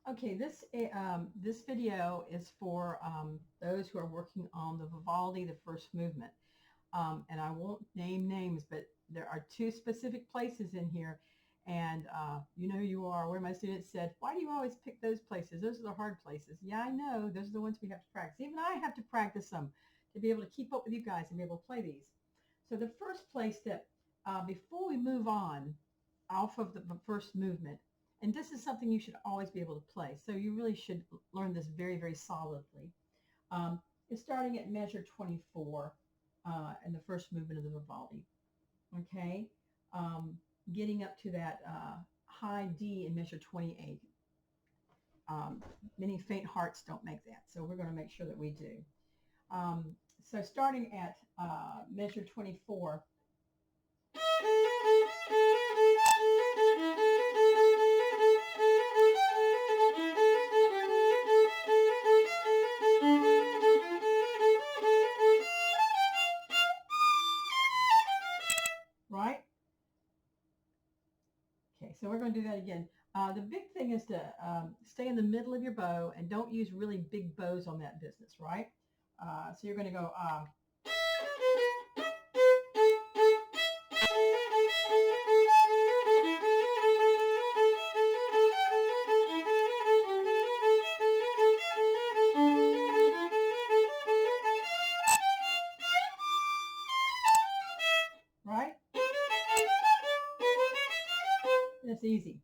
Okay, this video is for those who are working on the Vivaldi, the first movement. And I won't name names, but there are two specific places in here. And you know who you are. One of my students said, why do you always pick those places? Those are the hard places. Yeah, I know. Those are the ones we have to practice. Even I have to practice them to be able to keep up with you guys and be able to play these. So the first place that, before we move on off of the first movement, and this is something you should always be able to play, so you really should learn this very, very solidly, is starting at measure 24 in the first movement of the Vivaldi. Okay, getting up to that high D in measure 28. Many faint hearts don't make that, so we're going to make sure that we do. So starting at measure 24, right? Okay, so we're going to do that again. The big thing is to stay in the middle of your bow and don't use really big bows on that business, right? So you're going to go right? That's easy.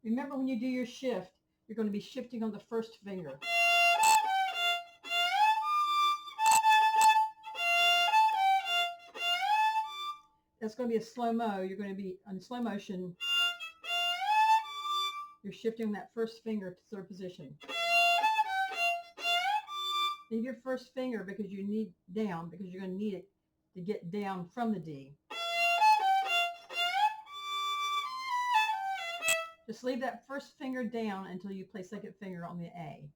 Remember when you do your shift, you're going to be shifting on the first finger. That's going to be a slow-mo. You're going to be on slow motion. You're shifting that first finger to third position. Leave your first finger because you need down, because you're going to need it to get down from the D. Just leave that first finger down until you play second finger on the A.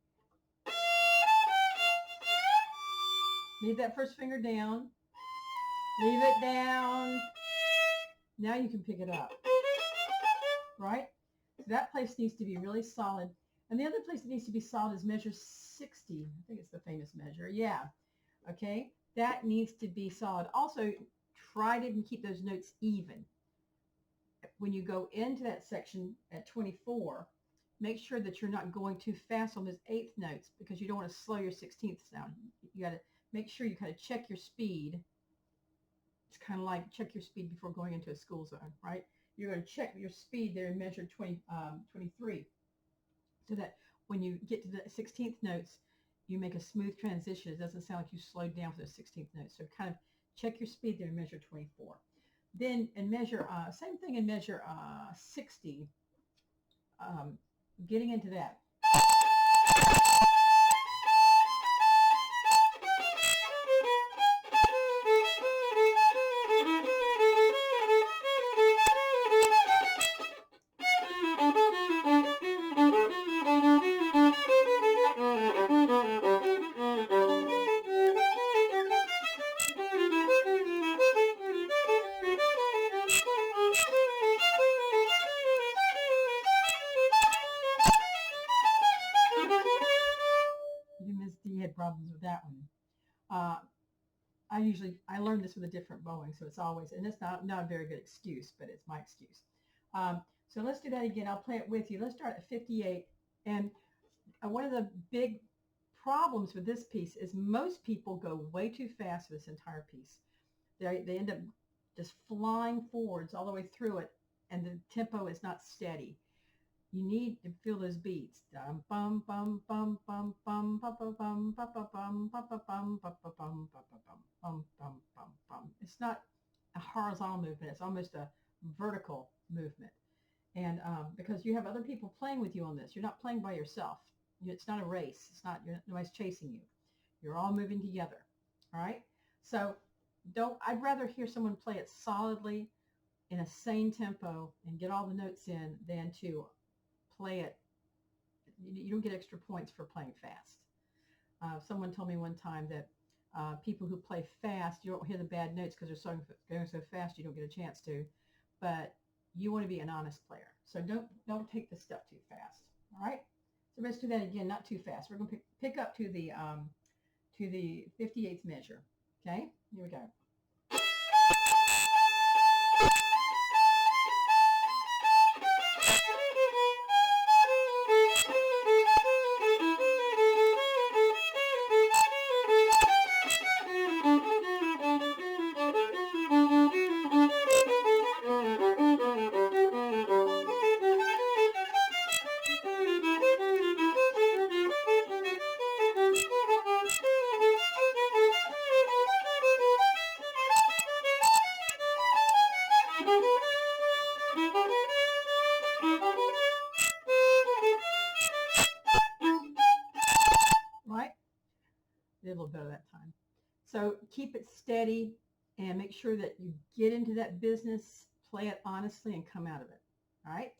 Leave that first finger down. Leave it down. Now you can pick it up. Right? So that place needs to be really solid. And the other place that needs to be solid is measure 60. I think it's the famous measure. Yeah. Okay. That needs to be solid. Also, try to keep those notes even. When you go into that section at 24, make sure that you're not going too fast on those eighth notes because you don't want to slow your 16th down. You got to make sure you kind of check your speed. It's kind of like check your speed before going into a school zone, right? You're going to check your speed there in measure 23 so that when you get to the 16th notes, you make a smooth transition. It doesn't sound like you slowed down for the 16th notes. So kind of check your speed there in measure 24. Then in measure, same thing in measure 60, getting into that. Problems with that one. I learned this with a different bowing, so it's always, and it's not a very good excuse, but it's my excuse. So let's do that again. I'll play it with you. Let's start at 58. And one of the big problems with this piece is most people go way too fast for this entire piece. They end up just flying forwards all the way through it, and the tempo is not steady. You need to feel those beats. Bum bum bum bum bum bum bum bum bum bum bum bum bum bum bum. It's not a horizontal movement. It's almost a vertical movement. And because you have other people playing with you on this, you're not playing by yourself. It's not a race. It's not, nobody's chasing you. You're all moving together. All right. So I'd rather hear someone play it solidly in a sane tempo and get all the notes in than to play it. You don't get extra points for playing fast. Someone told me one time that people who play fast, you don't hear the bad notes because they're going so fast you don't get a chance to. But you want to be an honest player, so don't take this stuff too fast. All right. So let's do that again, not too fast. We're going to pick up to the 58th measure. Okay, here we go. Right? Did a little bit of that time. So keep it steady and make sure that you get into that business, play it honestly, and come out of it. All right?